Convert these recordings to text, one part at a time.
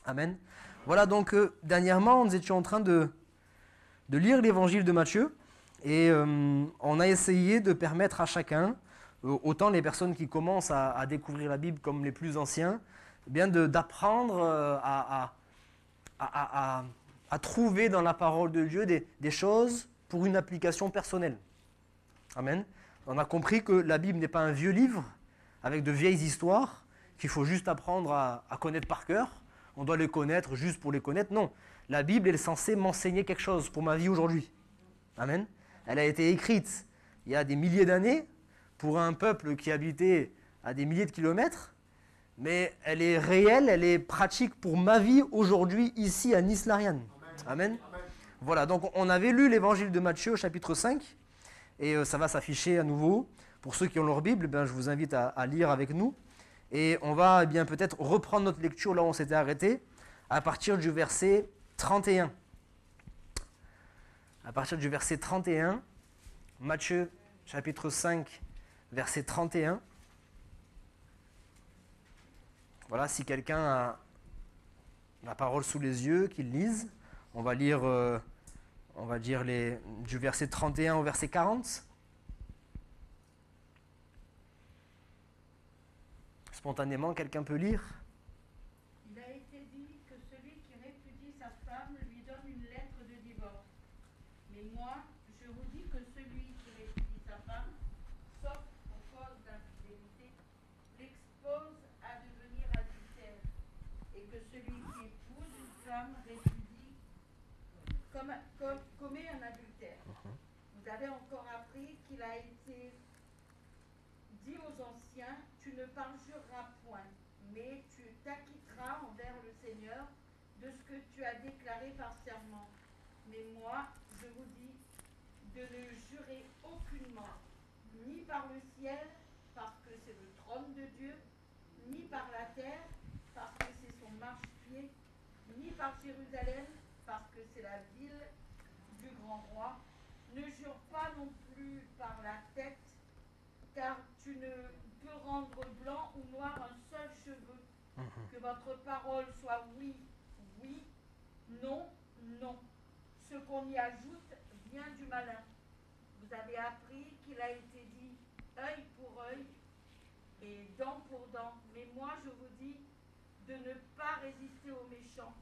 Amen. Voilà, donc dernièrement, nous étions en train de lire l'évangile de Matthieu et on a essayé de permettre à chacun, autant les personnes qui commencent à découvrir la Bible comme les plus anciens, eh bien d'apprendre à trouver dans la parole de Dieu des choses pour une application personnelle. Amen. On a compris que la Bible n'est pas un vieux livre avec de vieilles histoires qu'il faut juste apprendre à connaître par cœur. On doit les connaître juste pour les connaître. Non, la Bible est censée m'enseigner quelque chose pour ma vie aujourd'hui. Amen. Elle a été écrite il y a des milliers d'années pour un peuple qui habitait à des milliers de kilomètres, mais elle est réelle, elle est pratique pour ma vie aujourd'hui ici à Nice-Lariane. Amen. Amen. Voilà, donc on avait lu l'évangile de Matthieu au chapitre 5 et ça va s'afficher à nouveau. Pour ceux qui ont leur Bible, je vous invite à lire avec nous. Et on va peut-être reprendre notre lecture là où on s'était arrêté, à partir du verset 31. À partir du verset 31, Matthieu chapitre 5, verset 31. Voilà, si quelqu'un a la parole sous les yeux, qu'il lise. On va lire, du verset 31 au verset 40. Spontanément, quelqu'un peut lire? Il a été dit que celui qui répudie sa femme lui donne une lettre de divorce. Mais moi, je vous dis que celui qui répudie sa femme, sauf pour cause d'infidélité, l'expose à devenir adultère. Et que celui qui épouse une femme répudie commet un adultère. Vous avez encore appris qu'il a été dit aux anciens, tu ne parjureras point, mais tu t'acquitteras envers le Seigneur de ce que tu as déclaré par serment. Mais moi, je vous dis de ne jurer aucunement, ni par le ciel, parce que c'est le trône de Dieu, ni par la terre, parce que c'est son marchepied, ni par Jérusalem, parce que c'est la ville du grand roi. Ne jure pas non plus par la tête, car tu ne peux rendre blanc ou noir un seul cheveu. Que votre parole soit oui, oui, non, non. Ce qu'on y ajoute vient du malin. Vous avez appris qu'il a été dit œil pour œil et dent pour dent. Mais moi, je vous dis de ne pas résister aux méchants.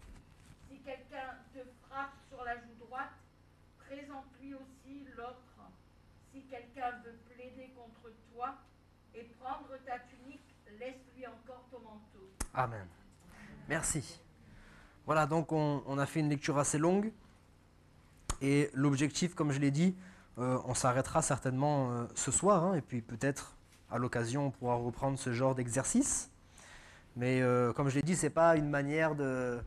Si quelqu'un te frappe sur la joue droite, présente-lui aussi l'autre. Si quelqu'un veut plaider contre toi et prendre ta tunique, laisse-lui encore ton manteau. Amen. Merci. Voilà, donc on a fait une lecture assez longue. Et l'objectif, comme je l'ai dit, on s'arrêtera certainement ce soir. Et puis peut-être, à l'occasion, on pourra reprendre ce genre d'exercice. Mais comme je l'ai dit, ce n'est pas une manière de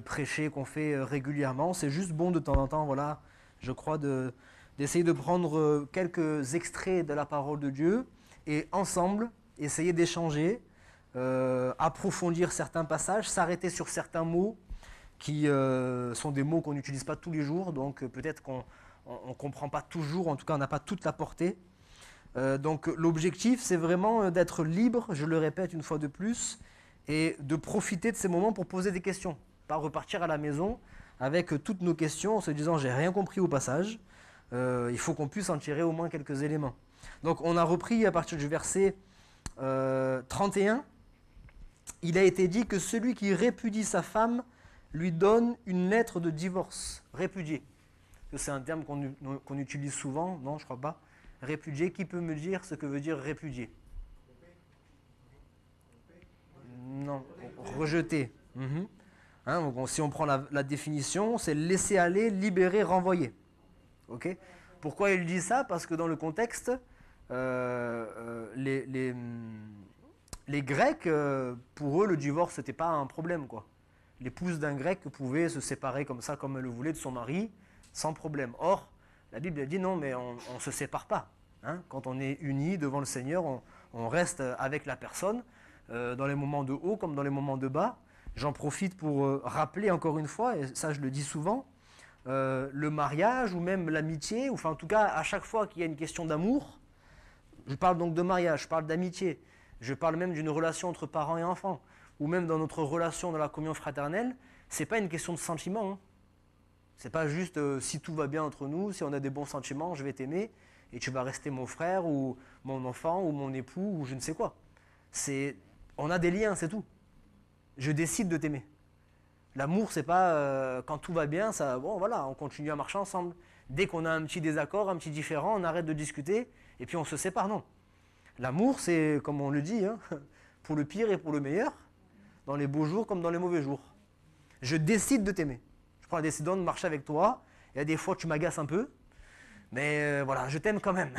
prêcher qu'on fait régulièrement. C'est juste bon de temps en temps, voilà, je crois, d'essayer de prendre quelques extraits de la parole de Dieu et ensemble, essayer d'échanger, approfondir certains passages, s'arrêter sur certains mots qui sont des mots qu'on n'utilise pas tous les jours, donc peut-être qu'on ne comprend pas toujours, en tout cas on n'a pas toute la portée. Donc l'objectif, c'est vraiment d'être libre, je le répète une fois de plus, et de profiter de ces moments pour poser des questions, pas repartir à la maison avec toutes nos questions en se disant « j'ai rien compris au passage ». Il faut qu'on puisse en tirer au moins quelques éléments. Donc on a repris à partir du verset 31. Il a été dit que celui qui répudie sa femme lui donne une lettre de divorce. Répudier. C'est un terme qu'on utilise souvent. Non, je ne crois pas. Répudier. Qui peut me dire ce que veut dire répudier? Non. Rejeter. Donc, si on prend la définition, c'est laisser aller, libérer, renvoyer. Okay. Pourquoi il dit ça? Parce que dans le contexte, les Grecs, pour eux, le divorce, ce n'était pas un problème, quoi. L'épouse d'un Grec pouvait se séparer comme ça, comme elle le voulait, de son mari, sans problème. Or, la Bible dit non, mais on ne se sépare pas. Quand on est unis devant le Seigneur, on reste avec la personne, dans les moments de haut comme dans les moments de bas. J'en profite pour rappeler encore une fois, et ça je le dis souvent, le mariage ou même l'amitié, ou enfin en tout cas à chaque fois qu'il y a une question d'amour, je parle donc de mariage, je parle d'amitié, je parle même d'une relation entre parents et enfants, ou même dans notre relation dans la communion fraternelle, c'est pas une question de sentiment. Hein. C'est pas juste si tout va bien entre nous, si on a des bons sentiments, je vais t'aimer et tu vas rester mon frère ou mon enfant ou mon époux ou je ne sais quoi. On a des liens, c'est tout. Je décide de t'aimer. L'amour, c'est pas quand tout va bien, ça, bon voilà, on continue à marcher ensemble. Dès qu'on a un petit désaccord, un petit différend, on arrête de discuter et puis on se sépare. Non. L'amour, c'est, comme on le dit, hein, pour le pire et pour le meilleur, dans les beaux jours comme dans les mauvais jours. Je décide de t'aimer. Je prends la décision de marcher avec toi. Il y a des fois, tu m'agaces un peu, mais voilà, je t'aime quand même.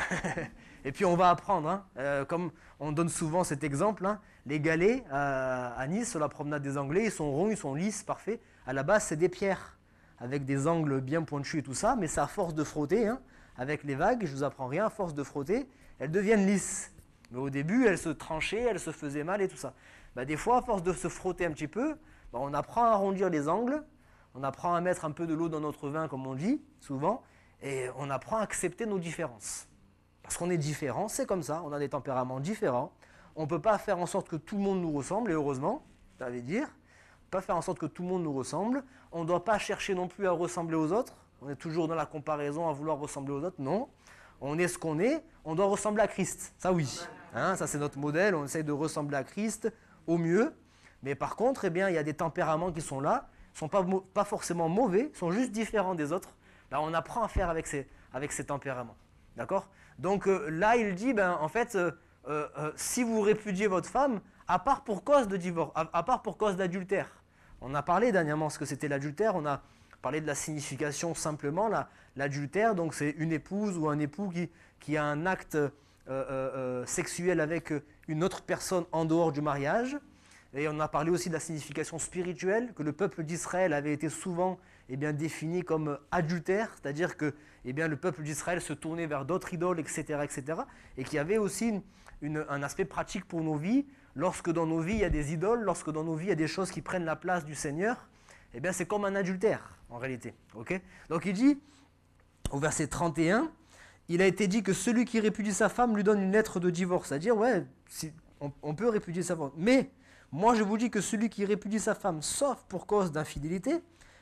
Et puis on va apprendre, hein, comme on donne souvent cet exemple, hein, les galets à Nice, sur la promenade des Anglais, ils sont ronds, ils sont lisses, parfaits. À la base, c'est des pierres, avec des angles bien pointus et tout ça, mais c'est à force de frotter, hein, avec les vagues, je ne vous apprends rien, à force de frotter, elles deviennent lisses. Mais au début, elles se tranchaient, elles se faisaient mal et tout ça. Bah, des fois, à force de se frotter un petit peu, bah, on apprend à arrondir les angles, on apprend à mettre un peu de l'eau dans notre vin, comme on dit souvent, et on apprend à accepter nos différences. Parce qu'on est différents, c'est comme ça, on a des tempéraments différents. On ne peut pas faire en sorte que tout le monde nous ressemble, et heureusement, ça veut dire, on ne peut pas faire en sorte que tout le monde nous ressemble. On ne doit pas chercher non plus à ressembler aux autres. On est toujours dans la comparaison, à vouloir ressembler aux autres. Non, on est ce qu'on est, on doit ressembler à Christ. Ça oui, hein, ça c'est notre modèle, on essaye de ressembler à Christ au mieux. Mais par contre, eh bien, il y a des tempéraments qui sont là, ne sont pas forcément mauvais, sont juste différents des autres. Là, on apprend à faire avec ces tempéraments. D'accord ? Donc là, il dit, ben, en fait, si vous répudiez votre femme, à part pour cause de divorce, à part pour cause d'adultère. On a parlé dernièrement ce que c'était l'adultère, on a parlé de la signification simplement. L'adultère, donc c'est une épouse ou un époux qui a un acte sexuel avec une autre personne en dehors du mariage. Et on a parlé aussi de la signification spirituelle, que le peuple d'Israël avait été souvent défini comme adultère, c'est-à-dire que le peuple d'Israël se tournait vers d'autres idoles, etc., etc., et qu'il y avait aussi un aspect pratique pour nos vies. Lorsque dans nos vies il y a des idoles, lorsque dans nos vies il y a des choses qui prennent la place du Seigneur, c'est comme un adultère en réalité. Okay ? Donc il dit, au verset 31, il a été dit que celui qui répudie sa femme lui donne une lettre de divorce, c'est-à-dire, ouais, on peut répudier sa femme, mais moi je vous dis que celui qui répudie sa femme, sauf pour cause d'infidélité,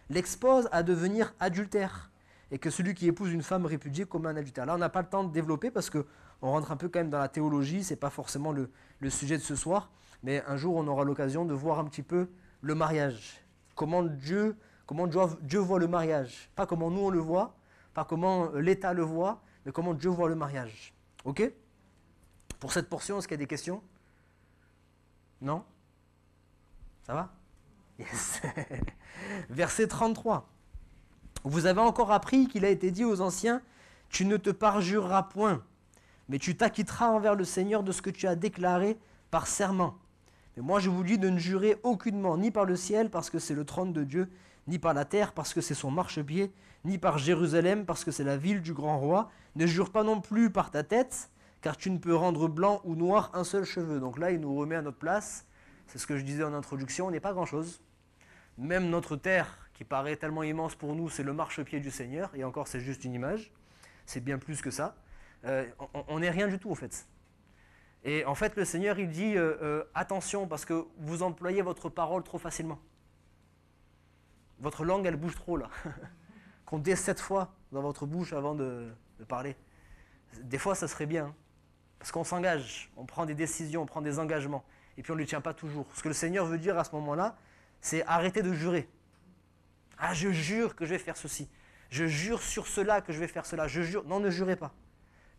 l'expose à devenir adultère, et que celui qui épouse une femme répudiée comme un adultère. Là, on n'a pas le temps de développer parce qu'on rentre un peu quand même dans la théologie, ce n'est pas forcément le sujet de ce soir, mais un jour on aura l'occasion de voir un petit peu le mariage. Comment Dieu voit le mariage. Pas comment nous on le voit, pas comment l'État le voit, mais comment Dieu voit le mariage. Ok ? Pour cette portion, est-ce qu'il y a des questions ? Non ? Ça va ? Yes. Verset 33. Vous avez encore appris qu'il a été dit aux anciens, tu ne te parjureras point, mais tu t'acquitteras envers le Seigneur de ce que tu as déclaré par serment. Mais moi je vous dis de ne jurer aucunement, ni par le ciel, parce que c'est le trône de Dieu, ni par la terre, parce que c'est son marchepied, ni par Jérusalem, parce que c'est la ville du grand roi. Ne jure pas non plus par ta tête, car tu ne peux rendre blanc ou noir un seul cheveu. Donc là, il nous remet à notre place. C'est ce que je disais en introduction, on n'est pas grand-chose. Même notre terre, qui paraît tellement immense pour nous, c'est le marchepied du Seigneur, et encore c'est juste une image, c'est bien plus que ça. On n'est rien du tout en fait. Et en fait le Seigneur il dit attention parce que vous employez votre parole trop facilement. Votre langue elle bouge trop là. Comptez 7 fois dans votre bouche avant de parler. Des fois ça serait bien, hein, parce qu'on s'engage, on prend des décisions, on prend des engagements, et puis on ne les tient pas toujours. Ce que le Seigneur veut dire à ce moment-là, c'est arrêter de jurer. Ah, je jure que je vais faire ceci. Je jure sur cela que je vais faire cela. Je jure. Non, ne jurez pas.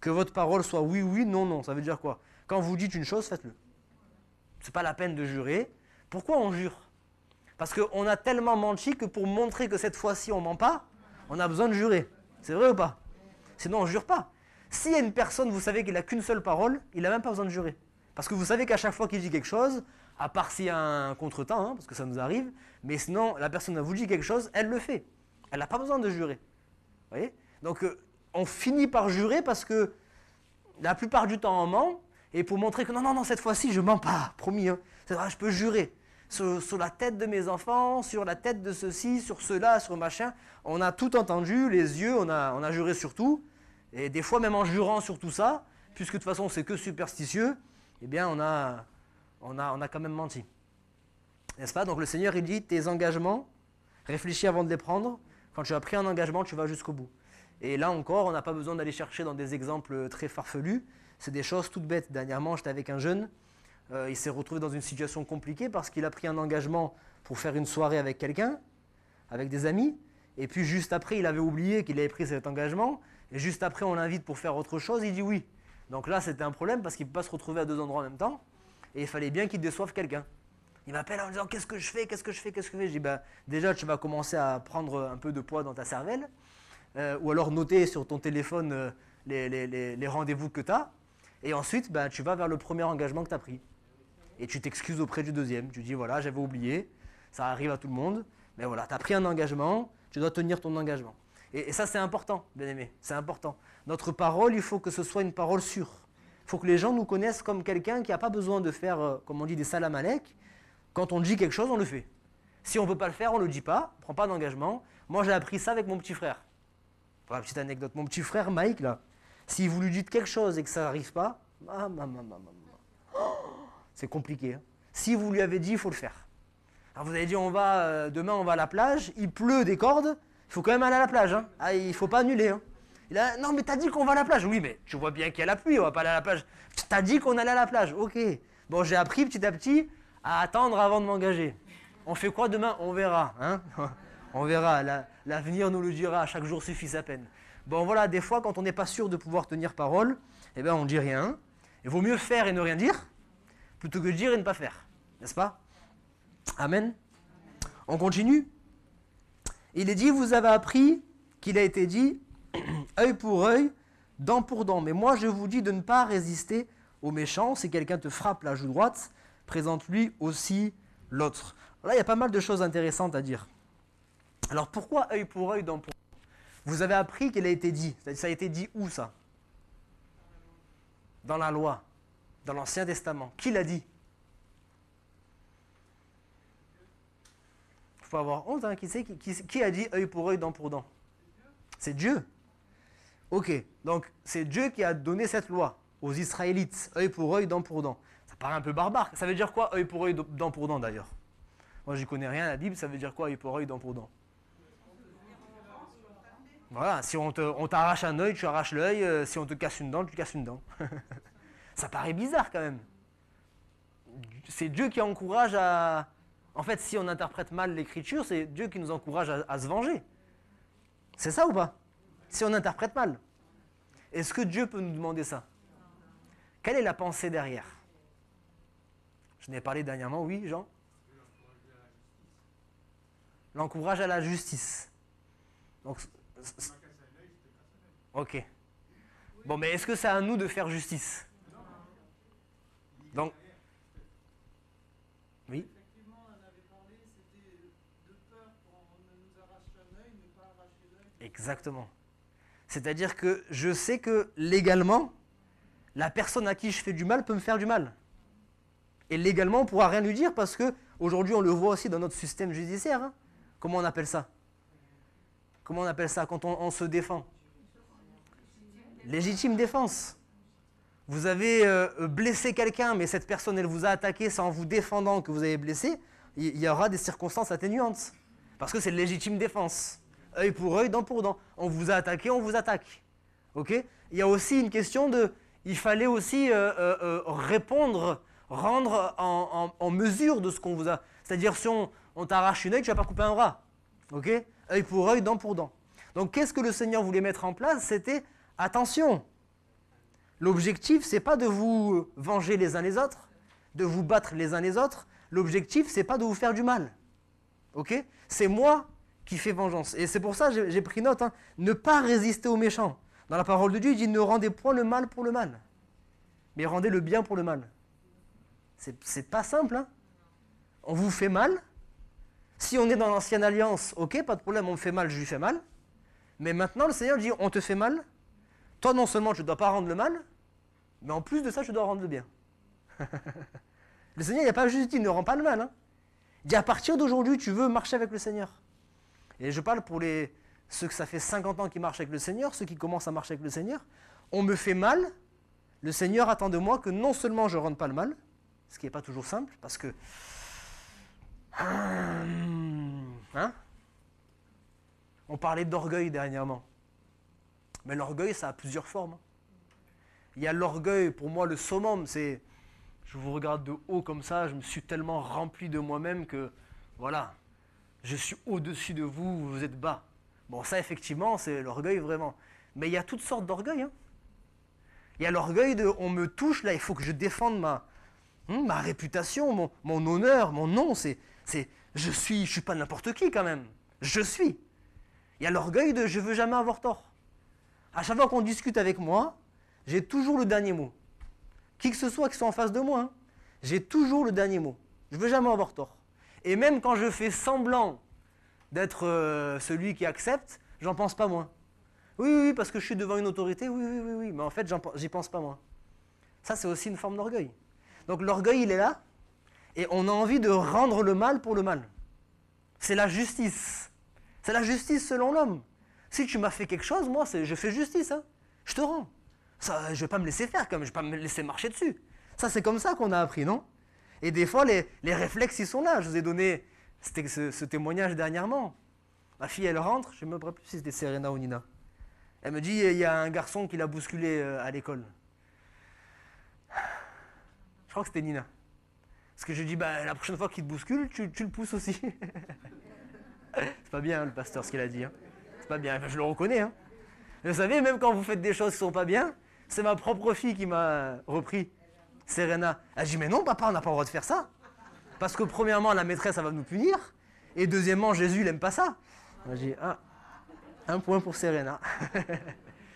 Que votre parole soit oui, oui, non, non. Ça veut dire quoi ? Quand vous dites une chose, faites-le. Ce n'est pas la peine de jurer. Pourquoi on jure ? Parce qu'on a tellement menti que pour montrer que cette fois-ci on ne ment pas, on a besoin de jurer. C'est vrai ou pas ? Sinon, on ne jure pas. S'il y a une personne, vous savez qu'il n'a qu'une seule parole, il n'a même pas besoin de jurer. Parce que vous savez qu'à chaque fois qu'il dit quelque chose, à part s'il y a un contretemps, hein, parce que ça nous arrive, mais sinon, la personne vous dit quelque chose, elle le fait. Elle n'a pas besoin de jurer. Vous voyez ? Donc, on finit par jurer parce que la plupart du temps, on ment, et pour montrer que non, cette fois-ci, je ne mens pas, promis, hein, c'est vrai, je peux jurer. Sur la tête de mes enfants, sur la tête de ceci, sur cela, sur machin, on a tout entendu, les yeux, on a juré sur tout, et des fois, même en jurant sur tout ça, puisque de toute façon, c'est que superstitieux, eh bien, on a quand même menti. N'est-ce pas? Donc le Seigneur, il dit, tes engagements, réfléchis avant de les prendre. Quand tu as pris un engagement, tu vas jusqu'au bout. Et là encore, on n'a pas besoin d'aller chercher dans des exemples très farfelus. C'est des choses toutes bêtes. Dernièrement, j'étais avec un jeune. Il s'est retrouvé dans une situation compliquée parce qu'il a pris un engagement pour faire une soirée avec quelqu'un, avec des amis. Et puis juste après, il avait oublié qu'il avait pris cet engagement. Et juste après, on l'invite pour faire autre chose. Il dit oui. Donc là, c'était un problème parce qu'il ne peut pas se retrouver à deux endroits en même temps. Et il fallait bien qu'il déçoive quelqu'un. Il m'appelle en me disant qu'est-ce que je fais. Je dis déjà, tu vas commencer à prendre un peu de poids dans ta cervelle. Ou alors noter sur ton téléphone les rendez-vous que tu as. Et ensuite, tu vas vers le premier engagement que tu as pris. Et tu t'excuses auprès du deuxième. Tu dis voilà, j'avais oublié. Ça arrive à tout le monde. Mais voilà, tu as pris un engagement. Tu dois tenir ton engagement. Et ça, c'est important, bien aimé. C'est important. Notre parole, il faut que ce soit une parole sûre. Il faut que les gens nous connaissent comme quelqu'un qui n'a pas besoin de faire, comme on dit, des salam alek. Quand on dit quelque chose, on le fait. Si on ne peut pas le faire, on ne le dit pas. On ne prend pas d'engagement. Moi, j'ai appris ça avec mon petit frère. Pour la petite anecdote, mon petit frère Mike, là, si vous lui dites quelque chose et que ça n'arrive pas, c'est compliqué. Hein. Si vous lui avez dit, il faut le faire. Alors vous avez dit, demain on va à la plage, il pleut des cordes, il faut quand même aller à la plage. Hein. Ah, il ne faut pas annuler. Hein. Non, mais t'as dit qu'on va à la plage. Oui, mais tu vois bien qu'il y a la pluie, on va pas aller à la plage. T'as dit qu'on allait à la plage. Ok. Bon, j'ai appris petit à petit à attendre avant de m'engager. On fait quoi demain? On verra. Hein. On verra. L'avenir nous le dira. Chaque jour suffit sa peine. Bon, voilà, des fois, quand on n'est pas sûr de pouvoir tenir parole, eh bien, on ne dit rien. Il vaut mieux faire et ne rien dire, plutôt que dire et ne pas faire. N'est-ce pas? Amen. On continue. Il est dit, vous avez appris qu'il a été dit, œil pour œil, dent pour dent. Mais moi, je vous dis de ne pas résister aux méchants. Si quelqu'un te frappe la joue droite, présente-lui aussi l'autre. Là, il y a pas mal de choses intéressantes à dire. Alors, pourquoi œil pour œil, dent pour dent? Vous avez appris qu'il a été dit. Ça a été dit où, ça? Dans la loi, dans l'Ancien Testament. Qui l'a dit? Il faut avoir honte, hein. Qui a dit œil pour œil, dent pour dent? C'est Dieu. Ok, donc c'est Dieu qui a donné cette loi aux Israélites, œil pour œil, dent pour dent. Ça paraît un peu barbare. Ça veut dire quoi, œil pour œil, dent pour dent d'ailleurs? Moi, j'y connais rien à la Bible, ça veut dire quoi, œil pour œil, dent pour dent? Voilà, si on t'arrache un œil, tu arraches l'œil, si on te casse une dent, tu casses une dent. Ça paraît bizarre quand même. C'est Dieu qui encourage à... En fait, si on interprète mal l'écriture, c'est Dieu qui nous encourage à se venger. C'est ça ou pas? Si on interprète mal. Est-ce que Dieu peut nous demander ça? Quelle est la pensée derrière? Je n'ai parlé dernièrement, oui, Jean? L'encourage à la justice. Donc, ok. Bon, mais est-ce que c'est à nous de faire justice? Donc, oui. Exactement. C'est-à-dire que je sais que légalement, la personne à qui je fais du mal peut me faire du mal. Et légalement, on ne pourra rien lui dire parce qu'aujourd'hui, on le voit aussi dans notre système judiciaire. Hein. Comment on appelle ça? Comment on appelle ça quand on se défend? Légitime défense. Vous avez blessé quelqu'un, mais cette personne, elle vous a attaqué, c'est en vous défendant que vous avez blessé, il y aura des circonstances atténuantes. Parce que c'est légitime défense. Œil pour œil, dent pour dent. On vous a attaqué, on vous attaque. Ok? Il y a aussi une question de... Il fallait aussi répondre, rendre en mesure de ce qu'on vous a... C'est-à-dire, si on t'arrache une œil, tu ne vas pas couper un bras. Ok? Œil pour œil, dent pour dent. Donc, qu'est-ce que le Seigneur voulait mettre en place? C'était, attention, l'objectif, ce n'est pas de vous venger les uns les autres, de vous battre les uns les autres. L'objectif, ce n'est pas de vous faire du mal. Ok? C'est moi qui fais vengeance. Et c'est pour ça que j'ai pris note, hein, ne pas résister aux méchants. Dans la parole de Dieu, il dit ne rendez point le mal pour le mal, mais rendez le bien pour le mal. C'est pas simple. Hein. On vous fait mal. Si on est dans l'ancienne alliance, ok, pas de problème, on me fait mal, je lui fais mal. Mais maintenant, le Seigneur dit on te fait mal. Toi, non seulement tu ne dois pas rendre le mal, mais en plus de ça, tu dois rendre le bien. Le Seigneur, il n'a pas juste dit ne rends pas le mal. Hein. Il dit à partir d'aujourd'hui, tu veux marcher avec le Seigneur. Et je parle pour ceux que ça fait 50 ans qu'ils marchent avec le Seigneur, ceux qui commencent à marcher avec le Seigneur. On me fait mal, le Seigneur attend de moi que non seulement je ne rende pas le mal, ce qui n'est pas toujours simple, parce que Hein? On parlait d'orgueil dernièrement. Mais l'orgueil, ça a plusieurs formes. Il y a l'orgueil, pour moi, le summum, c'est... Je vous regarde de haut comme ça, je me suis tellement rempli de moi-même que, voilà, je suis au-dessus de vous, vous êtes bas. Bon, ça, effectivement, c'est l'orgueil, vraiment. Mais il y a toutes sortes d'orgueil. Hein. Il y a l'orgueil de, on me touche, là, il faut que je défende ma réputation, mon honneur, mon nom. Je suis pas n'importe qui, quand même. Je suis. Il y a l'orgueil de, je veux jamais avoir tort. À chaque fois qu'on discute avec moi, j'ai toujours le dernier mot. Qui que ce soit qui soit en face de moi, hein, j'ai toujours le dernier mot. Je ne veux jamais avoir tort. Et même quand je fais semblant d'être celui qui accepte, j'en pense pas moins. Oui, parce que je suis devant une autorité, oui, mais en fait, j'y pense pas moins. Ça, c'est aussi une forme d'orgueil. Donc l'orgueil, il est là, et on a envie de rendre le mal pour le mal. C'est la justice. C'est la justice selon l'homme. Si tu m'as fait quelque chose, moi, je fais justice. Hein. Je te rends. Ça, je ne vais pas me laisser faire, je ne vais pas me laisser marcher dessus. Ça, c'est comme ça qu'on a appris, non? Et des fois, les réflexes, ils sont là. Je vous ai donné ce témoignage dernièrement. Ma fille, elle rentre, je ne me rappelle plus si c'était Serena ou Nina. Elle me dit, il y a un garçon qui l'a bousculé à l'école. Je crois que c'était Nina. Parce que je dis, la prochaine fois qu'il te bouscule, tu le pousses aussi. C'est pas bien, hein, le pasteur, ce qu'il a dit. Hein. C'est pas bien, je le reconnais. Hein. Vous savez, même quand vous faites des choses qui ne sont pas bien, c'est ma propre fille qui m'a repris, Serena. Elle dit, mais non, papa, on n'a pas le droit de faire ça. Parce que premièrement, la maîtresse, elle va nous punir. Et deuxièmement, Jésus, il n'aime pas ça. J'ai dit, un point pour Serena.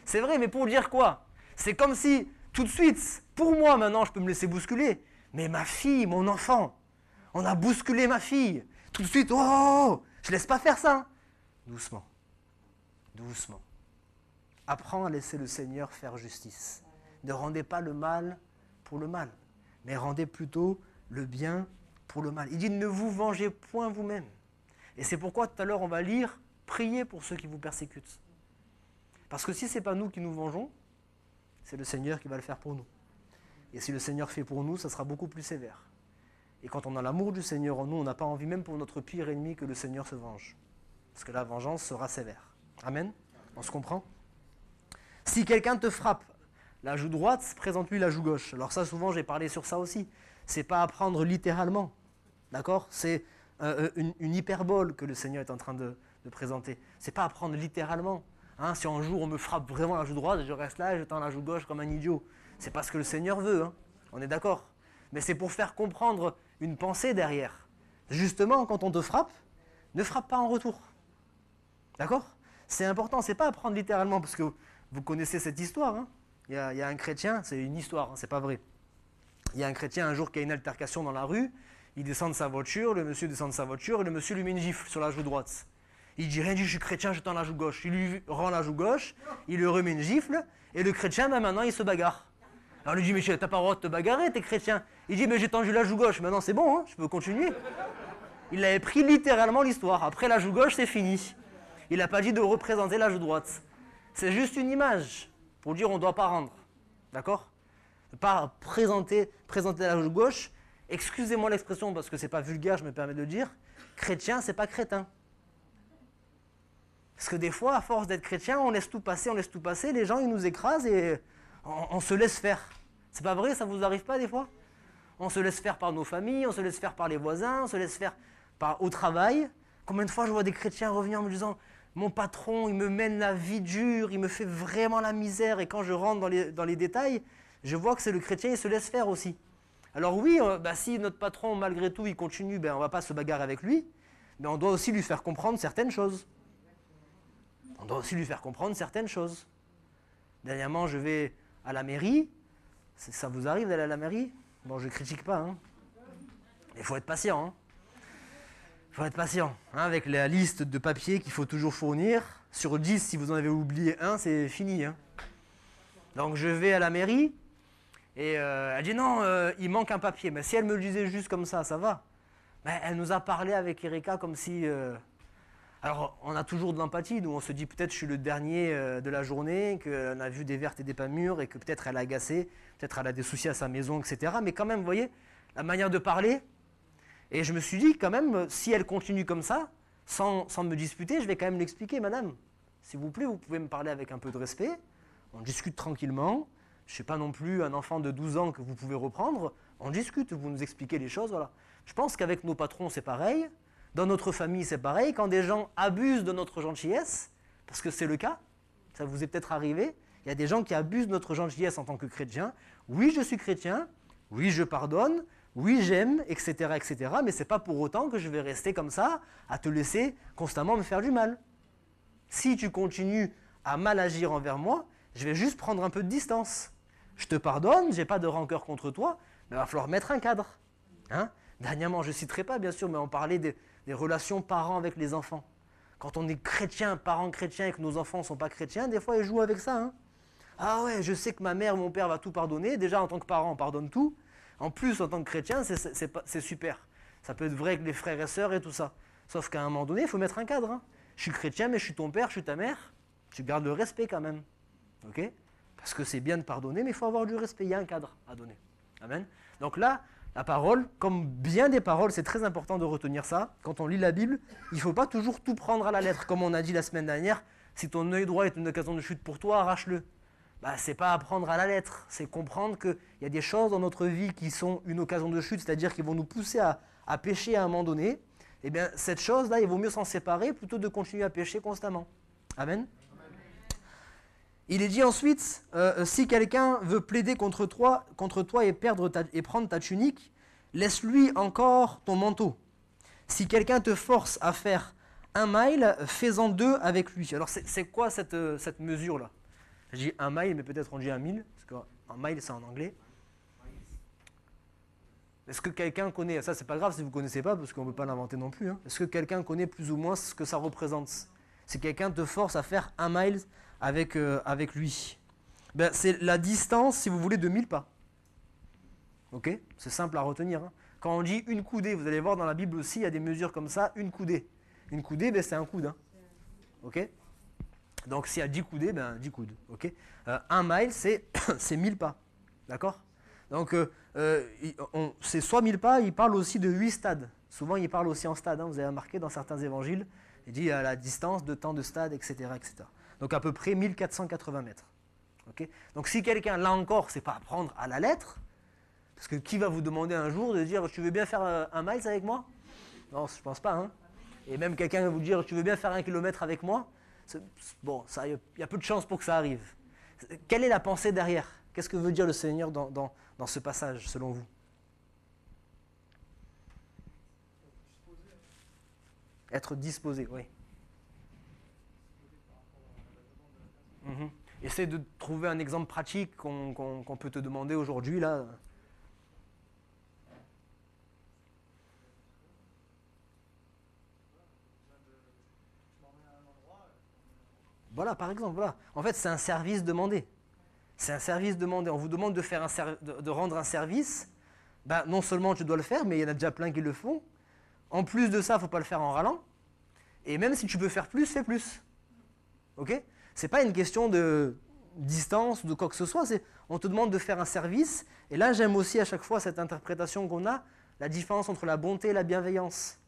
C'est vrai, mais pour dire quoi? C'est comme si, tout de suite, pour moi, maintenant, je peux me laisser bousculer. Mais ma fille, mon enfant, on a bousculé ma fille. Tout de suite, oh, je ne laisse pas faire ça. Doucement. Doucement. Apprends à laisser le Seigneur faire justice. Ne rendez pas le mal pour le mal, mais rendez plutôt le bien pour le mal. Il dit, ne vous vengez point vous-même. Et c'est pourquoi tout à l'heure on va lire, priez pour ceux qui vous persécutent. Parce que si ce n'est pas nous qui nous vengeons, c'est le Seigneur qui va le faire pour nous. Et si le Seigneur fait pour nous, ça sera beaucoup plus sévère. Et quand on a l'amour du Seigneur en nous, on n'a pas envie même pour notre pire ennemi que le Seigneur se venge. Parce que la vengeance sera sévère. Amen? On se comprend? Si quelqu'un te frappe la joue droite, présente-lui la joue gauche. Alors ça, souvent, j'ai parlé sur ça aussi. C'est pas à prendre littéralement. D'accord? C'est une hyperbole que le Seigneur est en train de présenter. C'est pas à prendre littéralement. Hein, si un jour on me frappe vraiment la joue droite, je reste là et je tends la joue gauche comme un idiot. C'est pas ce que le Seigneur veut. Hein. On est d'accord? Mais c'est pour faire comprendre une pensée derrière. Justement, quand on te frappe, ne frappe pas en retour. D'accord? C'est important, c'est pas à prendre littéralement, parce que vous connaissez cette histoire. Hein. Il y a un chrétien, c'est une histoire, hein, c'est pas vrai. Il y a un chrétien un jour qui a une altercation dans la rue, il descend de sa voiture, le monsieur descend de sa voiture et le monsieur lui met une gifle sur la joue droite. Il dit, rien dit, je suis chrétien, je tends la joue gauche. Il lui rend la joue gauche, il lui remet une gifle et le chrétien, maintenant, il se bagarre. Alors il lui dit, mais t'as pas le droit de te bagarrer, t'es chrétien. Il dit, mais j'ai tendu la joue gauche, maintenant c'est bon, hein, je peux continuer. Il avait pris littéralement l'histoire. Après la joue gauche, c'est fini. Il n'a pas dit de représenter la joue droite. C'est juste une image pour dire on ne doit pas rendre. D'accord? Ne pas présenter la joue gauche. Excusez-moi l'expression parce que ce n'est pas vulgaire, je me permets de le dire. Chrétien, ce n'est pas crétin. Parce que des fois, à force d'être chrétien, on laisse tout passer, les gens ils nous écrasent et on se laisse faire. C'est pas vrai, ça vous arrive pas des fois? On se laisse faire par nos familles, on se laisse faire par les voisins, on se laisse faire au travail. Combien de fois je vois des chrétiens revenir en me disant mon patron, il me mène la vie dure, il me fait vraiment la misère. Et quand je rentre dans les détails, je vois que c'est le chrétien, il se laisse faire aussi. Alors oui, si notre patron, malgré tout, il continue, on ne va pas se bagarrer avec lui, mais on doit aussi lui faire comprendre certaines choses. Dernièrement, je vais à la mairie. Ça vous arrive d'aller à la mairie? Bon, je ne critique pas, hein. Il faut être patient, hein. Il faut être patient, hein, avec la liste de papiers qu'il faut toujours fournir. Sur 10, si vous en avez oublié un, c'est fini. Hein. Donc je vais à la mairie et elle dit non, il manque un papier. Mais si elle me le disait juste comme ça va. Mais elle nous a parlé avec Erika comme si... Alors on a toujours de l'empathie, nous on se dit peut-être je suis le dernier de la journée, qu'on a vu des vertes et des pas mûres et que peut-être elle a agacé, peut-être elle a des soucis à sa maison, etc. Mais quand même, vous voyez, la manière de parler... Et je me suis dit, quand même, si elle continue comme ça, sans me disputer, je vais quand même l'expliquer, madame. S'il vous plaît, vous pouvez me parler avec un peu de respect. On discute tranquillement. Je ne suis pas non plus un enfant de 12 ans que vous pouvez reprendre. On discute, vous nous expliquez les choses, voilà. Je pense qu'avec nos patrons, c'est pareil. Dans notre famille, c'est pareil. Quand des gens abusent de notre gentillesse, parce que c'est le cas, ça vous est peut-être arrivé, il y a des gens qui abusent de notre gentillesse en tant que chrétien. Oui, je suis chrétien. Oui, je pardonne. Oui, j'aime, etc., etc. Mais ce n'est pas pour autant que je vais rester comme ça, à te laisser constamment me faire du mal. Si tu continues à mal agir envers moi, je vais juste prendre un peu de distance. Je te pardonne, je n'ai pas de rancœur contre toi, mais il va falloir mettre un cadre. Hein? Dernièrement, je ne citerai pas, bien sûr, mais on parlait des relations parents avec les enfants. Quand on est chrétien, parents chrétiens, et que nos enfants ne sont pas chrétiens, des fois, ils jouent avec ça. Hein? Ah ouais, je sais que ma mère, mon père va tout pardonner. Déjà, en tant que parent, on pardonne tout. En plus, en tant que chrétien, c'est super. Ça peut être vrai avec les frères et sœurs et tout ça. Sauf qu'à un moment donné, il faut mettre un cadre. Hein. Je suis chrétien, mais je suis ton père, je suis ta mère. Tu gardes le respect quand même. Ok? Parce que c'est bien de pardonner, mais il faut avoir du respect. Il y a un cadre à donner. Amen. Donc là, la parole, comme bien des paroles, c'est très important de retenir ça. Quand on lit la Bible, il ne faut pas toujours tout prendre à la lettre. Comme on a dit la semaine dernière, si ton œil droit est une occasion de chute pour toi, arrache-le. Ce n'est pas apprendre à la lettre, c'est comprendre qu'il y a des choses dans notre vie qui sont une occasion de chute, c'est-à-dire qui vont nous pousser à pécher à un moment donné. Eh bien, cette chose-là, il vaut mieux s'en séparer plutôt de continuer à pécher constamment. Amen. Il est dit ensuite, si quelqu'un veut plaider contre toi et prendre ta tunique, laisse-lui encore ton manteau. Si quelqu'un te force à faire 1 mile, fais-en 2 avec lui. Alors, c'est quoi cette mesure-là? Je dis 1 mile, mais peut-être on dit 1 mille, parce qu'un mile, c'est en anglais. Est-ce que quelqu'un connaît, ça c'est pas grave si vous ne connaissez pas, parce qu'on ne peut pas l'inventer non plus, hein. Est-ce que quelqu'un connaît plus ou moins ce que ça représente? Si quelqu'un te force à faire 1 mile avec lui. Ben, c'est la distance, si vous voulez, de 1000 pas. Ok? C'est simple à retenir. Hein. Quand on dit une coudée, vous allez voir dans la Bible aussi, il y a des mesures comme ça, une coudée. Une coudée, ben, c'est un coude. Hein. Ok? Donc s'il y a 10 coudées, ben 10 coudes. Okay, 1 mile, c'est 1000 pas. D'accord? Donc c'est soit 1000 pas, il parle aussi de 8 stades. Souvent il parle aussi en stades. Hein, vous avez remarqué dans certains évangiles, il dit à la distance de temps de stade, etc., etc. Donc à peu près 1480 mètres. Okay, donc si quelqu'un, là encore, c'est pas à prendre à la lettre, parce que qui va vous demander un jour de dire tu veux bien faire 1 mile avec moi? Non, je pense pas. Hein. Et même quelqu'un va vous dire tu veux bien faire 1 kilomètre avec moi? Bon, il y a peu de chances pour que ça arrive. Quelle est la pensée derrière? Qu'est-ce que veut dire le Seigneur dans ce passage, selon vous? Être disposé, oui. Essaie de trouver un exemple pratique qu'on peut te demander aujourd'hui, là. Voilà, par exemple, voilà. En fait, c'est un service demandé. C'est un service demandé. On vous demande de rendre un service. Ben, non seulement tu dois le faire, mais il y en a déjà plein qui le font. En plus de ça, il ne faut pas le faire en râlant. Et même si tu peux faire plus, fais plus. Ok? C'est pas une question de distance ou de quoi que ce soit. On te demande de faire un service. Et là, j'aime aussi à chaque fois cette interprétation qu'on a, la différence entre la bonté et la bienveillance.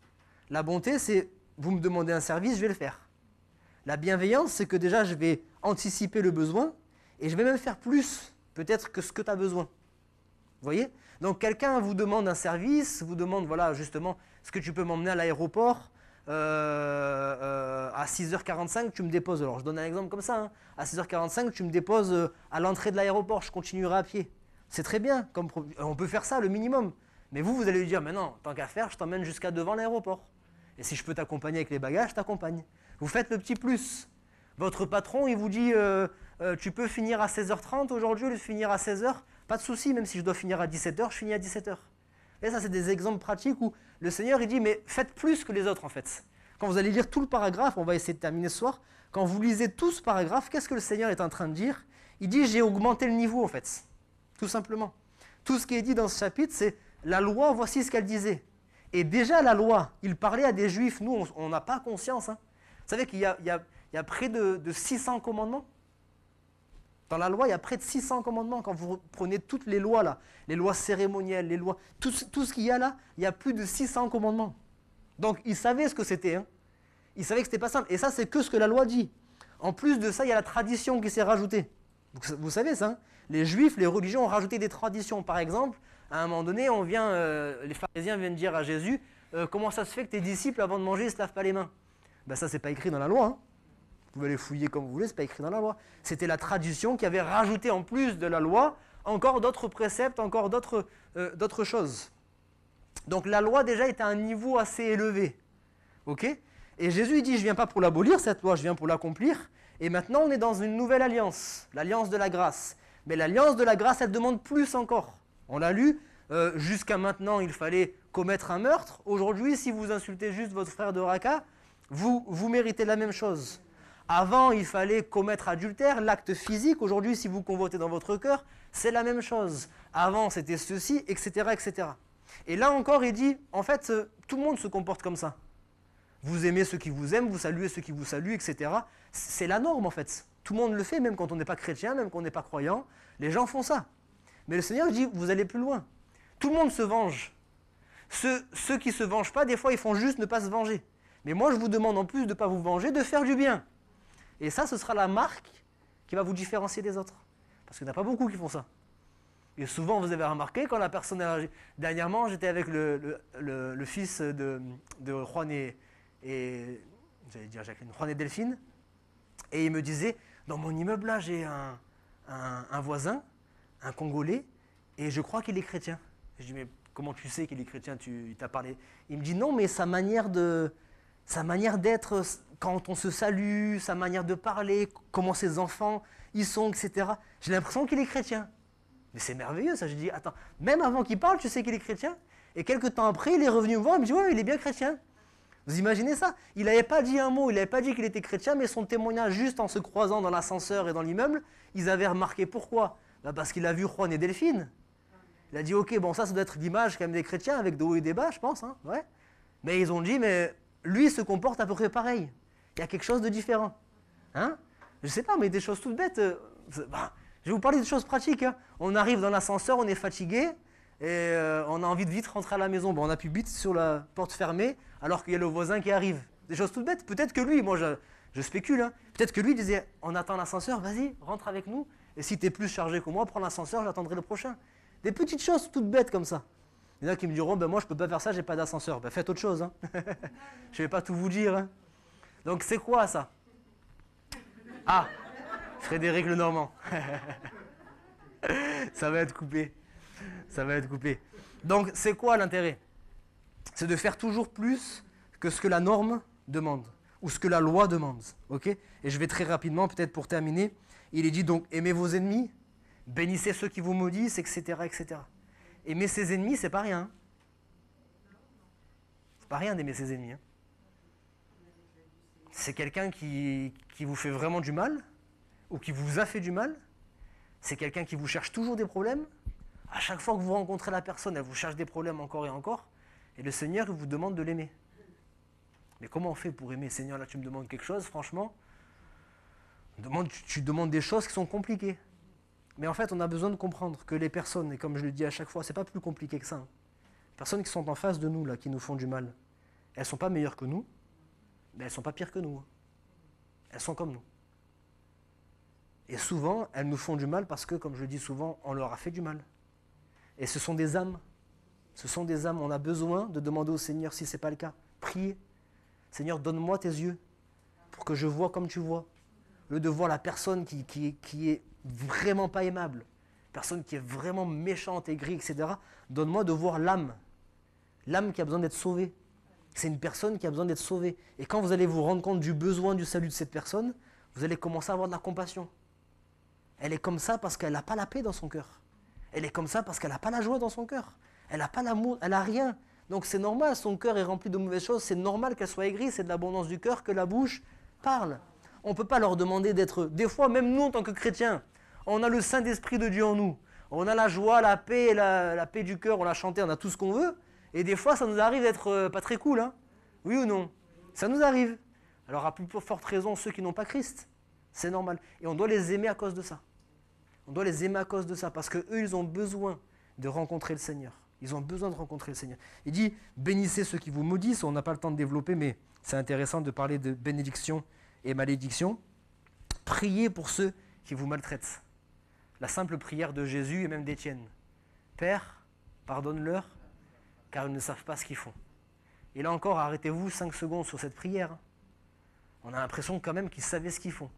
La bonté, c'est vous me demandez un service, je vais le faire. La bienveillance, c'est que déjà, je vais anticiper le besoin et je vais même faire plus, peut-être, que ce que tu as besoin. Vous voyez? Donc, quelqu'un vous demande un service, vous demande, voilà, justement, est-ce que tu peux m'emmener à l'aéroport à 6h45, tu me déposes. Alors, je donne un exemple comme ça. Hein. À 6h45, tu me déposes à l'entrée de l'aéroport, je continuerai à pied. C'est très bien, on peut faire ça, le minimum. Mais vous allez lui dire, mais non, tant qu'à faire, je t'emmène jusqu'à devant l'aéroport. Et si je peux t'accompagner avec les bagages, je t'accompagne. Vous faites le petit plus. Votre patron, il vous dit tu peux finir à 16h30 aujourd'hui au lieu de finir à 16h. Pas de souci, même si je dois finir à 17h, je finis à 17h. Et ça, c'est des exemples pratiques où le Seigneur, il dit mais faites plus que les autres en fait. Quand vous allez lire tout le paragraphe, on va essayer de terminer ce soir. Quand vous lisez tout ce paragraphe, qu'est-ce que le Seigneur est en train de dire? Il dit j'ai augmenté le niveau en fait. Tout simplement. Tout ce qui est dit dans ce chapitre, c'est la loi, voici ce qu'elle disait. Et déjà la loi, il parlait à des Juifs, nous on n'a pas conscience. Hein. Vous savez qu'il y a près de 600 commandements. Dans la loi, il y a près de 600 commandements. Quand vous prenez toutes les lois là, les lois cérémonielles, les lois, tout ce qu'il y a là, il y a plus de 600 commandements. Donc ils savaient ce que c'était. Hein. Ils savaient que c'était pas simple. Et ça, c'est que ce que la loi dit. En plus de ça, il y a la tradition qui s'est rajoutée. Vous savez ça, hein. Les juifs, les religions ont rajouté des traditions. Par exemple, à un moment donné, les pharisiens viennent dire à Jésus, comment ça se fait que tes disciples, avant de manger, ne se lavent pas les mains? Ben ça, c'est pas écrit dans la loi. Hein. Vous pouvez les fouiller comme vous voulez, ce n'est pas écrit dans la loi. C'était la tradition qui avait rajouté en plus de la loi encore d'autres préceptes, encore d'autres choses. Donc la loi déjà était à un niveau assez élevé. Okay, et Jésus il dit, je ne viens pas pour l'abolir, cette loi, je viens pour l'accomplir. Et maintenant on est dans une nouvelle alliance, l'alliance de la grâce. Mais l'alliance de la grâce, elle demande plus encore. On l'a lu, jusqu'à maintenant il fallait commettre un meurtre. Aujourd'hui, si vous insultez juste votre frère de Raqqa, vous méritez la même chose. Avant, il fallait commettre adultère, l'acte physique. Aujourd'hui, si vous convoitez dans votre cœur, c'est la même chose. Avant, c'était ceci, etc., etc. Et là encore, il dit, en fait, tout le monde se comporte comme ça. Vous aimez ceux qui vous aiment, vous saluez ceux qui vous saluent, etc. C'est la norme, en fait. Tout le monde le fait, même quand on n'est pas chrétien, même quand on n'est pas croyant. Les gens font ça. Mais le Seigneur dit, vous allez plus loin. Tout le monde se venge. Ceux qui ne se vengent pas, des fois, ils font juste ne pas se venger. Mais moi, je vous demande, en plus de ne pas vous venger, de faire du bien. Et ça, ce sera la marque qui va vous différencier des autres. Parce qu'il n'y en a pas beaucoup qui font ça. Et souvent, vous avez remarqué, quand la personne... Dernièrement, j'étais avec le fils de Juan et j'allais dire Jacqueline, Juan et Delphine. Et il me disait, dans mon immeuble, là, j'ai un voisin, un Congolais, et je crois qu'il est chrétien. Je dis, mais comment tu sais qu'il est chrétien? Il t'a parlé. Il me dit, non, mais sa manière d'être, quand on se salue, sa manière de parler, comment ses enfants ils sont, etc. J'ai l'impression qu'il est chrétien. Mais c'est merveilleux ça. Je dis, attends, même avant qu'il parle, tu sais qu'il est chrétien? Et quelques temps après, il est revenu me voir, il me dit, ouais, il est bien chrétien. Vous imaginez ça? Il n'avait pas dit un mot, il n'avait pas dit qu'il était chrétien, mais son témoignage, juste en se croisant dans l'ascenseur et dans l'immeuble, ils avaient remarqué pourquoi. Parce qu'il a vu Juan et Delphine. Il a dit, ok, bon, ça doit être l'image quand même des chrétiens, avec des hauts et des bas, je pense. Hein, ouais. Mais ils ont dit, mais lui se comporte à peu près pareil. Il y a quelque chose de différent. Hein? Je ne sais pas, mais des choses toutes bêtes. Je vais vous parler de choses pratiques. Hein. On arrive dans l'ascenseur, on est fatigué, et on a envie de vite rentrer à la maison. Bon, on appuie vite sur la porte fermée, alors qu'il y a le voisin qui arrive. Des choses toutes bêtes. Peut-être que lui, moi je spécule, hein, peut-être que lui disait, on attend l'ascenseur, vas-y, rentre avec nous. Et si tu es plus chargé que moi, prends l'ascenseur, j'attendrai le prochain. Des petites choses toutes bêtes comme ça. Il y en a qui me diront, ben moi je ne peux pas faire ça, j'ai pas d'ascenseur. Ben faites autre chose. Hein. Je ne vais pas tout vous dire. Hein. Donc c'est quoi ça? Ah, Frédéric Lenormand. Ça va être coupé. Ça va être coupé. Donc c'est quoi l'intérêt? C'est de faire toujours plus que ce que la norme demande, ou ce que la loi demande. Okay? Et je vais très rapidement, peut-être pour terminer, il est dit donc, aimez vos ennemis, bénissez ceux qui vous maudissent, etc. etc. Aimer ses ennemis, c'est pas rien. C'est pas rien d'aimer ses ennemis. Hein. C'est quelqu'un qui vous fait vraiment du mal, ou qui vous a fait du mal. C'est quelqu'un qui vous cherche toujours des problèmes. À chaque fois que vous rencontrez la personne, elle vous cherche des problèmes encore et encore. Et le Seigneur il vous demande de l'aimer. Mais comment on fait pour aimer? Seigneur, là tu me demandes quelque chose, franchement. Tu demandes des choses qui sont compliquées. Mais en fait, on a besoin de comprendre que les personnes, et comme je le dis à chaque fois, c'est pas plus compliqué que ça. Les personnes qui sont en face de nous, là, qui nous font du mal, elles ne sont pas meilleures que nous, mais elles ne sont pas pires que nous. Elles sont comme nous. Et souvent, elles nous font du mal parce que, comme je le dis souvent, on leur a fait du mal. Et ce sont des âmes. Ce sont des âmes. On a besoin de demander au Seigneur, si ce n'est pas le cas, priez. Seigneur, donne-moi tes yeux pour que je vois comme tu vois. Au lieu de voir la personne qui est vraiment pas aimable, personne qui est vraiment méchante, aigrie, etc. Donne-moi de voir l'âme. L'âme qui a besoin d'être sauvée. C'est une personne qui a besoin d'être sauvée. Et quand vous allez vous rendre compte du besoin du salut de cette personne, vous allez commencer à avoir de la compassion. Elle est comme ça parce qu'elle n'a pas la paix dans son cœur. Elle est comme ça parce qu'elle n'a pas la joie dans son cœur. Elle n'a pas l'amour, elle n'a rien. Donc c'est normal, son cœur est rempli de mauvaises choses, c'est normal qu'elle soit aigrie, c'est de l'abondance du cœur que la bouche parle. On ne peut pas leur demander d'être... Des fois, même nous en tant que chrétiens, on a le Saint-Esprit de Dieu en nous. On a la joie, la paix, la paix du cœur, on l'a chanté, on a tout ce qu'on veut. Et des fois, ça nous arrive d'être pas très cool. Hein. Oui ou non? Ça nous arrive. Alors à plus forte raison, ceux qui n'ont pas Christ, c'est normal. Et on doit les aimer à cause de ça. On doit les aimer à cause de ça, parce qu'eux, ils ont besoin de rencontrer le Seigneur. Ils ont besoin de rencontrer le Seigneur. Il dit, bénissez ceux qui vous maudissent. On n'a pas le temps de développer, mais c'est intéressant de parler de bénédiction et malédiction. Priez pour ceux qui vous maltraitent. La simple prière de Jésus et même d'Étienne. Père, pardonne-leur, car ils ne savent pas ce qu'ils font. Et là encore, arrêtez-vous 5 secondes sur cette prière. On a l'impression quand même qu'ils savaient ce qu'ils font.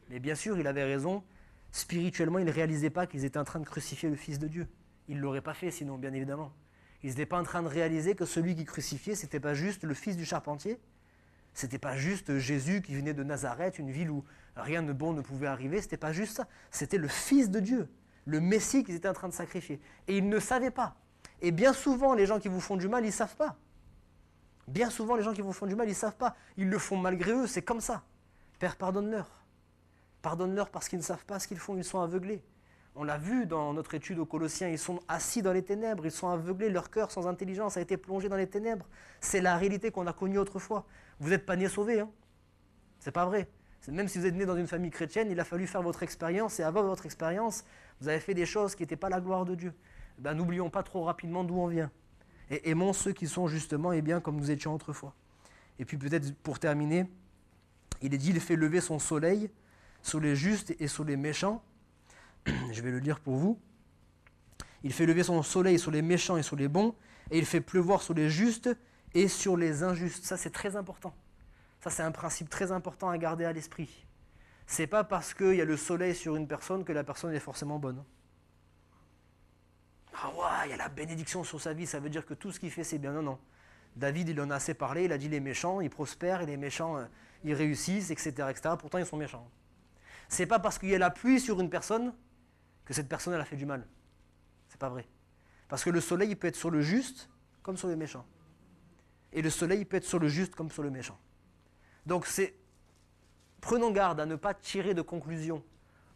Mais bien sûr, il avait raison. Spirituellement, ils ne réalisaient pas qu'ils étaient en train de crucifier le Fils de Dieu. Ils ne l'auraient pas fait sinon, bien évidemment. Ils n'étaient pas en train de réaliser que celui qui crucifiait, ce n'était pas juste le fils du charpentier. Ce n'était pas juste Jésus qui venait de Nazareth, une ville où rien de bon ne pouvait arriver. Ce n'était pas juste ça. C'était le Fils de Dieu, le Messie qu'ils étaient en train de sacrifier. Et ils ne savaient pas. Et bien souvent, les gens qui vous font du mal, ils ne savent pas. Bien souvent, les gens qui vous font du mal, ils ne savent pas. Ils le font malgré eux, c'est comme ça. Père, pardonne-leur. Pardonne-leur parce qu'ils ne savent pas ce qu'ils font, ils sont aveuglés. On l'a vu dans notre étude aux Colossiens, ils sont assis dans les ténèbres, ils sont aveuglés, leur cœur sans intelligence a été plongé dans les ténèbres. C'est la réalité qu'on a connue autrefois. Vous n'êtes pas nés sauvés, hein. C'est pas vrai. Même si vous êtes nés dans une famille chrétienne, il a fallu faire votre expérience, et avant votre expérience, vous avez fait des choses qui n'étaient pas la gloire de Dieu. Ben, n'oublions pas trop rapidement d'où on vient. Et aimons ceux qui sont justement et bien comme nous étions autrefois. Et puis peut-être pour terminer, il est dit, il fait lever son soleil sur les justes et sur les méchants. Je vais le lire pour vous. Il fait lever son soleil sur les méchants et sur les bons, et il fait pleuvoir sur les justes et sur les injustes. Ça, c'est très important. Ça, c'est un principe très important à garder à l'esprit. C'est pas parce qu'il y a le soleil sur une personne que la personne est forcément bonne. Ah ouais, il y a la bénédiction sur sa vie, ça veut dire que tout ce qu'il fait, c'est bien. Non, non. David, il en a assez parlé, il a dit les méchants, ils prospèrent, et les méchants, ils réussissent, etc., etc. Pourtant, ils sont méchants. C'est pas parce qu'il y a la pluie sur une personne que cette personne, elle a fait du mal. C'est pas vrai. Parce que le soleil, il peut être sur le juste comme sur le méchant. Et le soleil, il peut être sur le juste comme sur le méchant. Donc, prenons garde à ne pas tirer de conclusion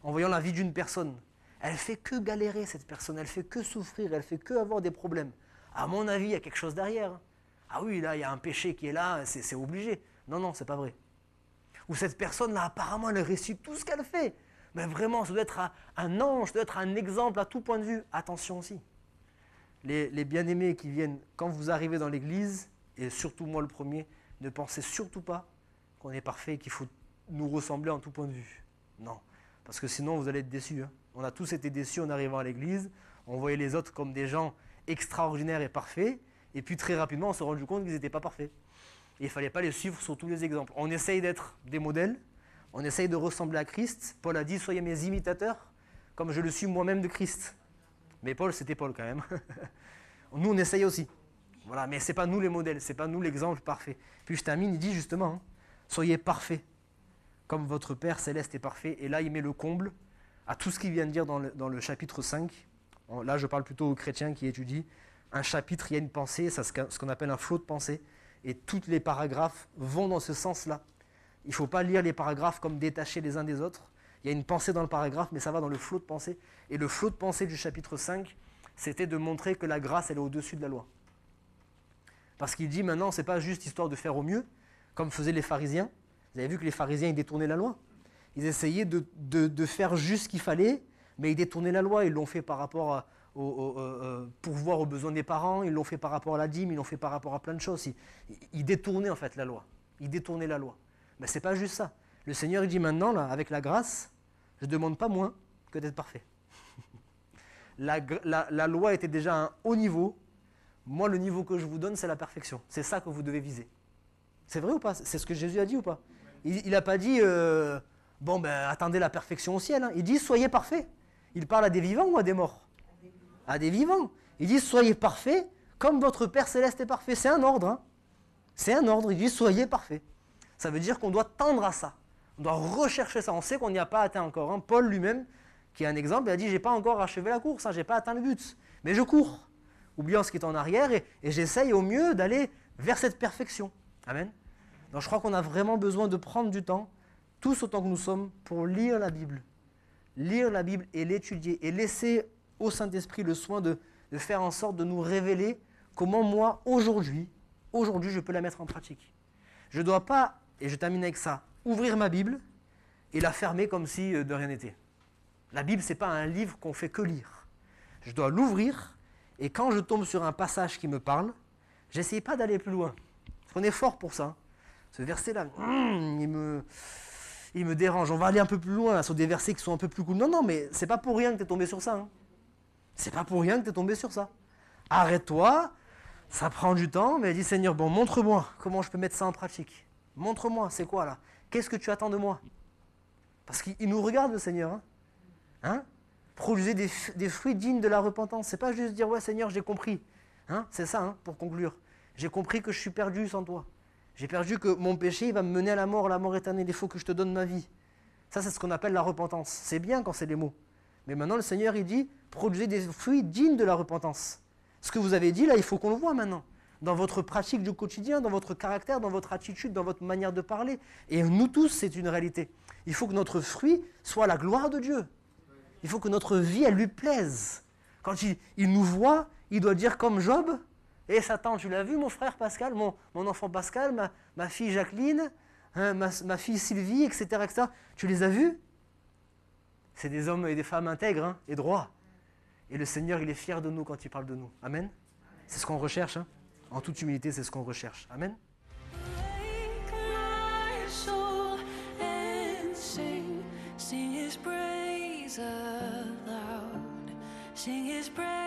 en voyant la vie d'une personne. Elle fait que galérer, cette personne. Elle fait que souffrir. Elle fait que avoir des problèmes. À mon avis, il y a quelque chose derrière. Ah oui, là, il y a un péché qui est là, c'est obligé. Non, non, c'est pas vrai. Ou cette personne-là, apparemment, elle réussit tout ce qu'elle fait. Mais vraiment, ça doit être un ange, ça doit être un exemple à tout point de vue. Attention aussi. Les bien-aimés qui viennent, quand vous arrivez dans l'église, et surtout moi le premier, ne pensez surtout pas qu'on est parfait et qu'il faut nous ressembler en tout point de vue. Non, parce que sinon vous allez être déçus. Hein. On a tous été déçus en arrivant à l'église, on voyait les autres comme des gens extraordinaires et parfaits, et puis très rapidement on s'est rendu compte qu'ils n'étaient pas parfaits. Et il ne fallait pas les suivre sur tous les exemples. On essaye d'être des modèles, on essaye de ressembler à Christ. Paul a dit, soyez mes imitateurs, comme je le suis moi-même de Christ. Mais Paul, c'était Paul quand même. Nous, on essaye aussi. Voilà, mais ce n'est pas nous les modèles, ce n'est pas nous l'exemple parfait. Puis je termine, il dit justement, soyez parfaits, comme votre Père céleste est parfait. Et là, il met le comble à tout ce qu'il vient de dire dans le chapitre 5. Là, je parle plutôt aux chrétiens qui étudient. Un chapitre, il y a une pensée, c'est ce qu'on appelle un flot de pensée. Et tous les paragraphes vont dans ce sens-là. Il ne faut pas lire les paragraphes comme détachés les uns des autres. Il y a une pensée dans le paragraphe, mais ça va dans le flot de pensée. Et le flot de pensée du chapitre 5, c'était de montrer que la grâce, elle est au-dessus de la loi. Parce qu'il dit maintenant, ce n'est pas juste histoire de faire au mieux, comme faisaient les pharisiens. Vous avez vu que les pharisiens, ils détournaient la loi. Ils essayaient de faire juste ce qu'il fallait, mais ils détournaient la loi. Ils l'ont fait par rapport pourvoir aux besoins des parents, ils l'ont fait par rapport à la dîme, ils l'ont fait par rapport à plein de choses. Ils détournaient en fait la loi. Ils détournaient la loi. Mais ce n'est pas juste ça. Le Seigneur il dit maintenant, là, avec la grâce, je ne demande pas moins que d'être parfait. La loi était déjà à un haut niveau. Moi, le niveau que je vous donne, c'est la perfection. C'est ça que vous devez viser. C'est vrai ou pas? C'est ce que Jésus a dit ou pas? Il n'a pas dit, attendez la perfection au ciel. Hein. Il dit, soyez parfaits. Il parle à des vivants ou à des morts? À des vivants. Il dit, soyez parfaits comme votre Père Céleste est parfait. C'est un ordre. Hein. C'est un ordre. Il dit, soyez parfaits. Ça veut dire qu'on doit tendre à ça. On doit rechercher ça. On sait qu'on n'y a pas atteint encore. Hein. Paul lui-même, qui est un exemple, il a dit, je n'ai pas encore achevé la course. Hein. Je n'ai pas atteint le but. Mais je cours. Oubliant ce qui est en arrière et j'essaye au mieux d'aller vers cette perfection. Amen. Donc je crois qu'on a vraiment besoin de prendre du temps, tous autant que nous sommes, pour lire la Bible. Lire la Bible et l'étudier et laisser au Saint-Esprit le soin de faire en sorte de nous révéler comment moi, aujourd'hui, je peux la mettre en pratique. Je ne dois pas, et je termine avec ça, ouvrir ma Bible et la fermer comme si de rien n'était. La Bible, ce n'est pas un livre qu'on fait que lire. Je dois l'ouvrir, et quand je tombe sur un passage qui me parle, j'essaye pas d'aller plus loin. Parce qu'on est fort pour ça. Ce verset-là, il me dérange. On va aller un peu plus loin, là, sur des versets qui sont un peu plus cool. Non, non, mais c'est pas pour rien que tu es tombé sur ça. Hein. C'est pas pour rien que tu es tombé sur ça. Arrête-toi, ça prend du temps, mais dis Seigneur, bon, montre-moi comment je peux mettre ça en pratique. Montre-moi, c'est quoi là? Qu'est-ce que tu attends de moi? Parce qu'il nous regarde, le Seigneur. Hein? Hein? Produisez des fruits dignes de la repentance. C'est pas juste dire, ouais Seigneur, j'ai compris. Hein? C'est ça, hein, pour conclure. J'ai compris que je suis perdu sans toi. J'ai perdu que mon péché il va me mener à la mort éternelle. Il faut que je te donne ma vie. Ça, c'est ce qu'on appelle la repentance. C'est bien quand c'est les mots. Mais maintenant, le Seigneur, il dit, produisez des fruits dignes de la repentance. Ce que vous avez dit, là, il faut qu'on le voit maintenant. Dans votre pratique du quotidien, dans votre caractère, dans votre attitude, dans votre manière de parler. Et nous tous, c'est une réalité. Il faut que notre fruit soit la gloire de Dieu. Il faut que notre vie, elle lui plaise. Quand il nous voit, il doit dire comme Job, « Eh Satan, tu l'as vu mon frère Pascal, mon enfant Pascal, ma fille Jacqueline, hein, ma fille Sylvie, etc., etc. Tu les as vus ?» C'est des hommes et des femmes intègres hein, et droits. Et le Seigneur, il est fier de nous quand il parle de nous. Amen. C'est ce qu'on recherche. Hein. En toute humilité, c'est ce qu'on recherche. Amen. Sing his praise aloud, sing his praise.